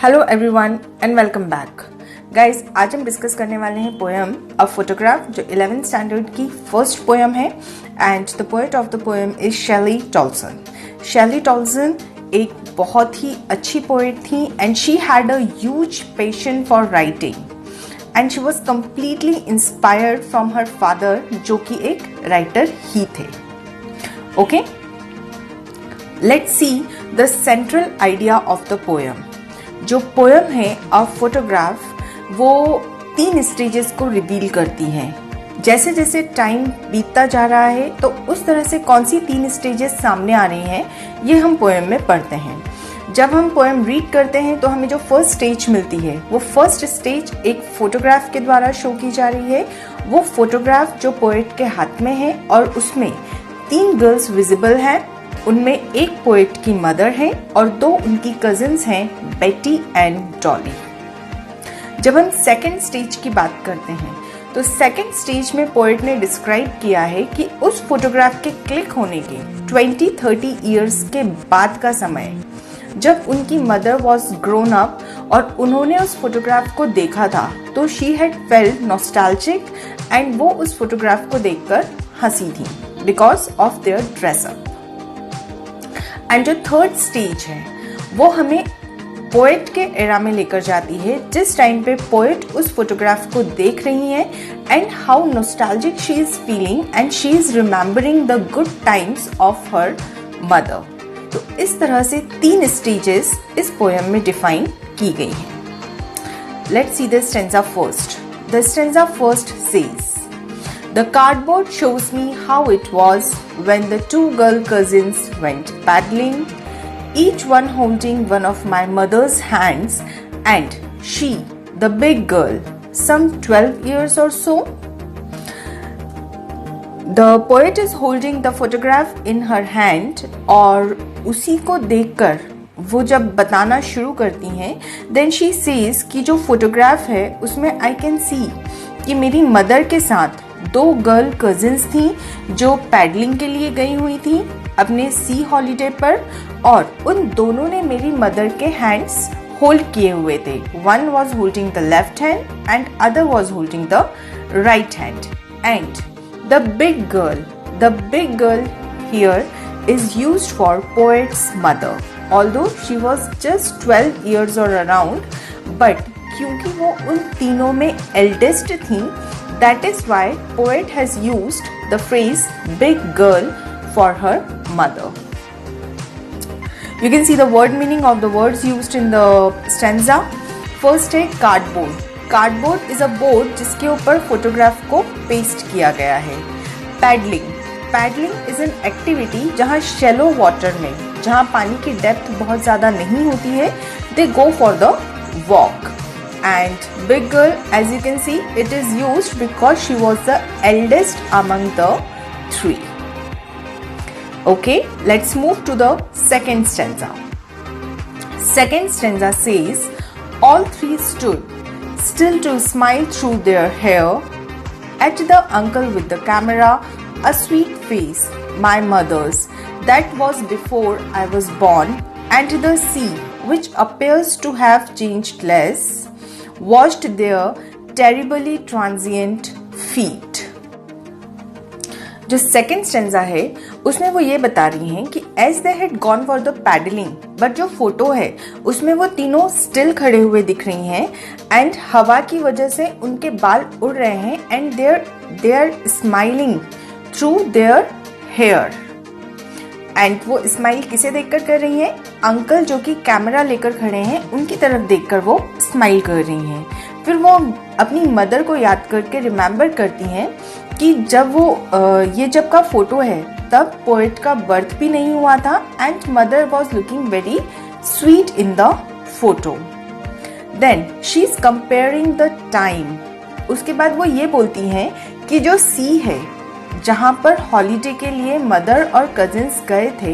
Hello everyone and welcome back guys. आज हम discuss करने वाले हैं पोएम अ फोटोग्राफ, जो 11th स्टैंडर्ड की फर्स्ट पोएम है and the poet of the poem is Shirley Toulson. Shirley Toulson एक बहुत ही अच्छी पोएट थी and she had a huge passion for writing and she was completely inspired from her father, जो कि एक राइटर ही थे। Okay, let's see the central idea of the poem. जो पोएम है अ फोटोग्राफ, वो 3 स्टेजेस को रिवील करती है। जैसे जैसे टाइम बीतता जा रहा है तो उस तरह से कौन सी 3 स्टेजेस सामने आ रही हैं, ये हम पोएम में पढ़ते हैं। जब हम पोएम रीड करते हैं तो हमें जो फर्स्ट स्टेज मिलती है, वो फर्स्ट स्टेज एक फोटोग्राफ के द्वारा शो की जा रही है। वो फोटोग्राफ जो पोएट के हाथ में है और उसमें 3 गर्ल्स विजिबल हैं। उनमें एक पोएट की मदर है और 2 उनकी कजिन्स हैं, बेटी एंड डॉली। जब हम सेकंड स्टेज की बात करते हैं तो सेकंड स्टेज में पोएट ने डिस्क्राइब किया है कि उस फोटोग्राफ के क्लिक होने के 20-30 ईयर्स के बाद का समय, जब उनकी मदर वॉज ग्रोन अप और उन्होंने उस फोटोग्राफ को देखा था, तो she had felt nostalgic and वो उस फोटोग्राफ को देखकर हंसी थी because of their dress up. And जो थर्ड स्टेज है वो हमें पोएट के एरा में लेकर जाती है, जिस टाइम पे पोएट उस फोटोग्राफ को देख रही है and how nostalgic she is feeling and she is remembering the good times of her mother. तो इस तरह से 3 स्टेजेस इस पोएम में डिफाइन की गई हैं। Let's see the stanza first. The stanza first says, The cardboard shows me how it was when the 2 girl cousins went paddling, each one holding one of my mother's hands, and she, the big girl, some 12 years or so. The poet is holding the photograph in her hand, और उसी को देखकर वो जब बताना शुरू करती हैं, then she says कि जो फोटोग्राफ है उसमें I can see कि मेरी मदर के साथ 2 गर्ल कजिन्स थी जो पैडलिंग के लिए गई हुई थी अपने सी हॉलीडे पर, और उन दोनों ने मेरी मदर के हैंड्स होल्ड किए हुए थे। One was holding the left hand and other was holding the right hand. And the big girl here is used for poets mother, although she was just 12 years और around, but क्योंकि वो उन तीनों में eldest थी, that is why poet has used the phrase big girl for her mother. You can see the word meaning of the words used in the stanza. First है cardboard. Cardboard is a board जिसके ऊपर photograph को paste किया गया है। Paddling. Paddling is an activity जहाँ shallow water में, जहाँ पानी की डेप्थ बहुत ज़्यादा नहीं होती है, they go for the walk. And big girl, as you can see, it is used because she was the eldest among the 3. Okay, let's move to the second stanza. Second stanza says, all 3 stood still to smile through their hair at the uncle with the camera, a sweet face, my mother's, that was before I was born, and the sea, which appears to have changed less, washed their terribly transient feet. जो second stanza है उसमें वो ये बता रही हैं कि as they had gone for the paddling, but जो फोटो है उसमें वो तीनों स्टिल खड़े हुए दिख रही हैं एंड हवा की वजह से उनके बाल उड़ रहे हैं and they are smiling through their hair. And वो स्माइल किसे देखकर कर रही हैं? अंकल जो कि कैमरा लेकर खड़े हैं उनकी तरफ देखकर वो स्माइल कर रही हैं। फिर वो अपनी मदर को याद करके रिमेम्बर करती हैं कि जब वो ये जब का फोटो है तब पोएट का बर्थ भी नहीं हुआ था and mother was looking very sweet in the photo. Then she is comparing the time. उसके बाद वो ये बोलती हैं कि जो सी है जहाँ पर हॉलीडे के लिए मदर और कजिन्स गए थे,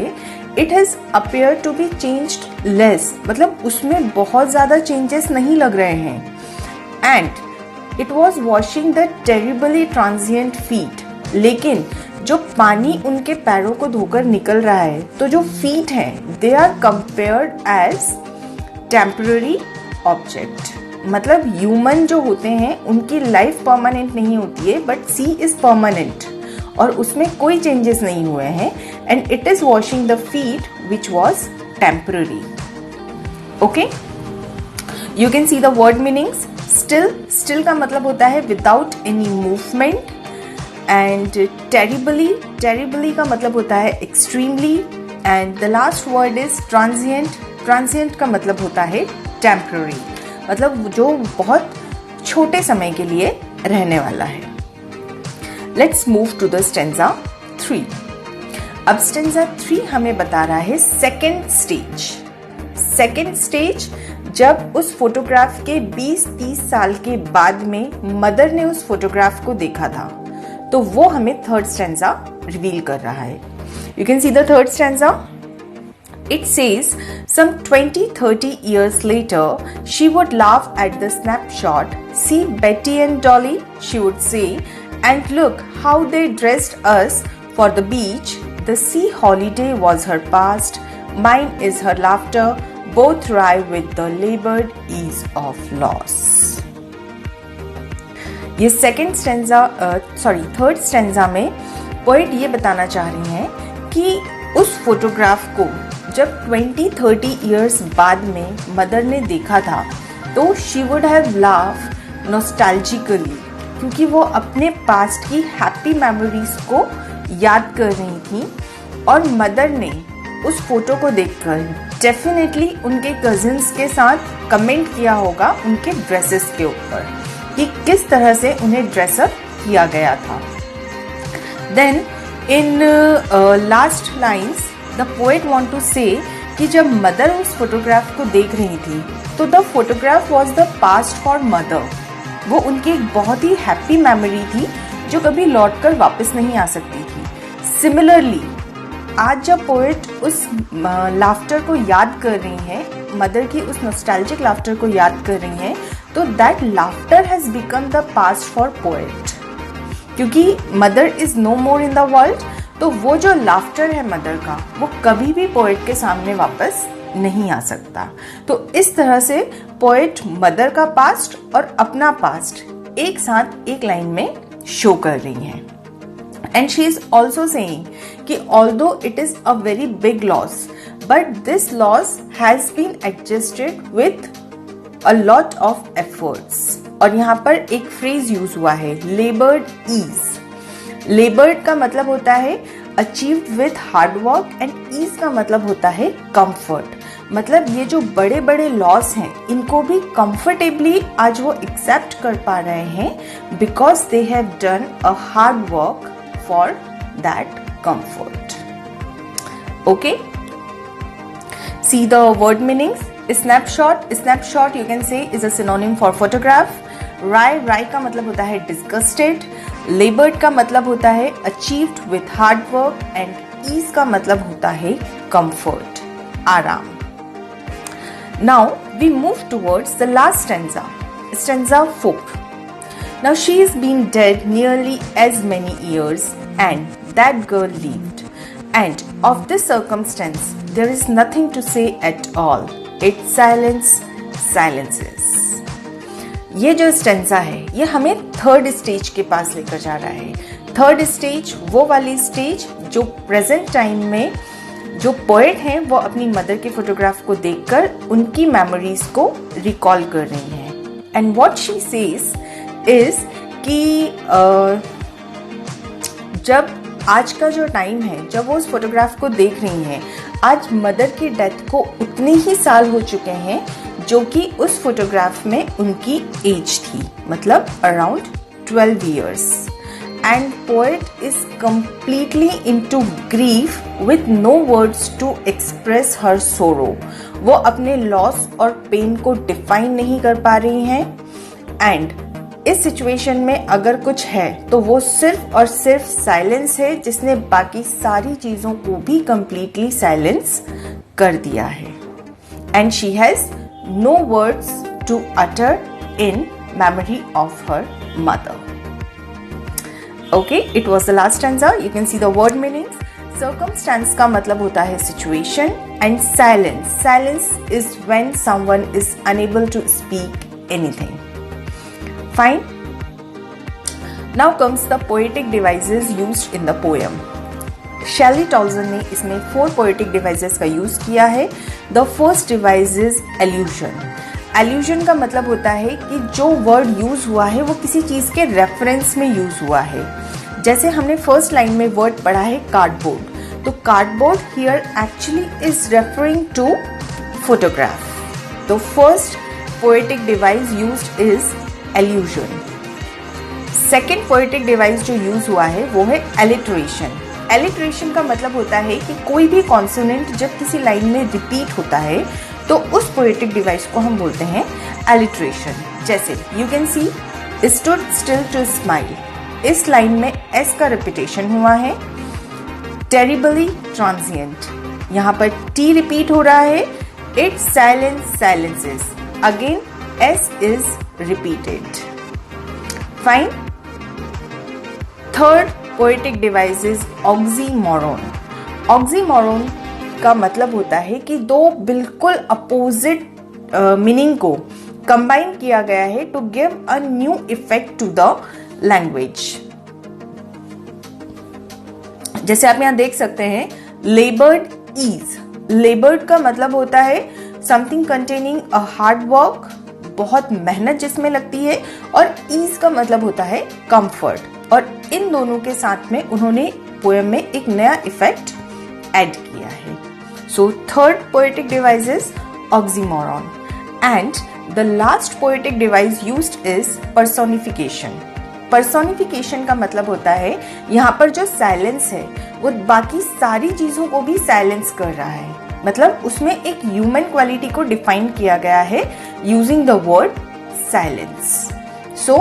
it has appear to be changed less, मतलब उसमें बहुत ज़्यादा चेंजेस नहीं लग रहे हैं। And it was washing the terribly transient feet, लेकिन जो पानी उनके पैरों को धोकर निकल रहा है तो जो फीट हैं they are compared as temporary object. मतलब ह्यूमन जो होते हैं उनकी लाइफ परमानेंट नहीं होती है, बट सी इज परमानेंट और उसमें कोई चेंजेस नहीं हुए हैं। And it is washing the feet which was temporary. Okay, you can see the word meanings. Still का मतलब होता है without any movement. And terribly का मतलब होता है extremely. And the last word is transient का मतलब होता है टेम्पररी, मतलब जो बहुत छोटे समय के लिए रहने वाला है। Let's move to the stanza 3। अब स्टेंजा 3 हमें बता रहा है सेकेंड स्टेज, जब उस फोटोग्राफ के 20-30 साल के बाद में मदर ने उस फोटोग्राफ को देखा था, तो वो हमें थर्ड स्टेंजा रिवील कर रहा है। You can see the third stanza. It says, some 20-30 years later, she would laugh at the snapshot. See Betty and Dolly, she would say, and look how they dressed us for the beach. The sea holiday was her past, mine is her laughter, both thrive with the labored ease of loss. ये third stanza में poet ये बताना चाह रही हैं कि उस photograph को जब 20-30 इयर्स बाद में मदर ने देखा था, तो शी वुड हैव लाफ नॉस्टैल्जिकली, क्योंकि वो अपने पास्ट की हैप्पी मेमोरीज को याद कर रही थी। और मदर ने उस फोटो को देखकर डेफिनेटली उनके कजिन्स के साथ कमेंट किया होगा उनके ड्रेसेस के ऊपर कि किस तरह से उन्हें ड्रेसअप किया गया था। Then in last lines the poet want to say कि जब मदर उस फोटोग्राफ को देख रही थी, तो the photograph was the past for mother. वो उनकी एक बहुत ही हैप्पी मेमोरी थी जो कभी लौट कर वापस नहीं आ सकती थी। सिमिलरली आज जब पोएट उस लाफ्टर को याद कर रही हैं, मदर की उस नॉस्टैल्जिक लाफ्टर को याद कर रही हैं, तो that laughter has become the past for poet. क्योंकि mother is no more in the world, तो वो जो लाफ्टर है मदर का, वो कभी भी पोएट के सामने वापस नहीं आ सकता। तो इस तरह से पोएट मदर का पास्ट और अपना पास्ट एक साथ एक लाइन में शो कर रही हैं। And she is also saying कि although it is a very big loss, but this loss has been adjusted with a lot of efforts. और यहाँ पर एक फ्रेज यूज हुआ है, लेबर्ड ईज। लेबर्ड का मतलब होता है achieved with hard work, and ease का मतलब होता है कंफर्ट। मतलब ये जो बड़े बड़े लॉस हैं, इनको भी कंफर्टेबली आज वो एक्सेप्ट कर पा रहे हैं, because they have done a hard work for that comfort. Okay, see the word meanings. Snapshot you can say is a synonym for photograph. राय का मतलब होता है disgusted. Labored का मतलब होता है achieved with hard work, and ease का मतलब होता है comfort, आराम. Now we move towards the last stanza 4. Now she has been dead nearly as many years, and that girl lived, and of this circumstance there is nothing to say at all. Its silences. ये जो stanza है, ये हमें third stage के पास लेकर जा रहा है। थर्ड स्टेज वो वाली स्टेज जो प्रेजेंट टाइम में जो पोएट हैं वो अपनी मदर के फोटोग्राफ को देखकर उनकी मेमोरीज को रिकॉल कर रही हैं। And what she says is कि जब आज का जो टाइम है, जब वो उस फोटोग्राफ को देख रही हैं, आज मदर की डेथ को उतने ही साल हो चुके हैं जो कि उस फोटोग्राफ में उनकी एज थी, मतलब around 12 years. And poet is completely into grief with no words to express her sorrow. वो अपने लॉस और पेन को डिफाइन नहीं कर पा रही हैं। एंड इस सिचुएशन में अगर कुछ है तो वो सिर्फ और सिर्फ साइलेंस है, जिसने बाकी सारी चीजों को भी कंप्लीटली साइलेंस कर दिया है। And she has no words to utter in memory of her mother. Okay, it was the last stanza. You can see the word meanings. Circumstance का मतलब होता है situation, and silence. Silence is when someone is unable to speak anything. Fine. Now comes the poetic devices used in the poem. Shelley Tolson ने इसमें 4 poetic devices का use किया है. The first device is allusion. Allusion का मतलब होता है कि जो वर्ड यूज हुआ है वो किसी चीज के रेफरेंस में यूज हुआ है. जैसे हमने फर्स्ट लाइन में वर्ड पढ़ा है कार्डबोर्ड, तो cardboard here actually is referring to photograph. तो first poetic device used is allusion. Second poetic device जो यूज हुआ है वो है एलिट्रेशन. एलिट्रेशन का मतलब होता है कि कोई भी कॉन्सोनेंट जब किसी लाइन में रिपीट होता है तो उस पोएटिक डिवाइस को हम बोलते हैं एलिट्रेशन. जैसे you can see stood still to smile. इस लाइन में एस का रिपीटेशन हुआ है. टेरिबली ट्रांजिएंट, यहाँ पर टी रिपीट हो रहा है. It silence silences, again S is repeated. Fine. Third poetic device is oxymoron. Oxymoron का मतलब होता है कि दो बिल्कुल अपोजिट मीनिंग को कंबाइन किया गया है to give a new effect to the language. जैसे आप यहां देख सकते हैं लेबर्ड ईज. लेबर्ड का मतलब होता है something containing a hard work, बहुत मेहनत जिसमें लगती है, और ईज का मतलब होता है कंफर्ट. और इन दोनों के साथ में उन्होंने पोएम में एक नया इफेक्ट ऐड किया है. So third poetic device is oxymoron. And the last poetic device used is personification. Personification का मतलब होता है यहाँ पर जो साइलेंस है वो बाकी सारी चीजों को भी साइलेंस कर रहा है. मतलब उसमें एक ह्यूमन क्वालिटी को डिफाइन किया गया है using the word silence. So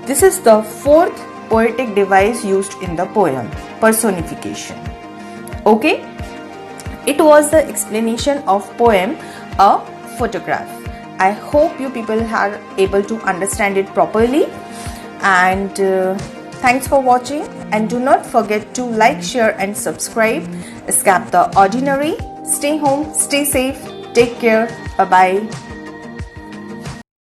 this is the fourth poetic device used in the poem, personification. Okay, it was the explanation of poem A Photograph. I hope you people are able to understand it properly, and thanks for watching, and do not forget to like, share and subscribe. Escape the ordinary. Stay home, stay safe, take care, bye bye.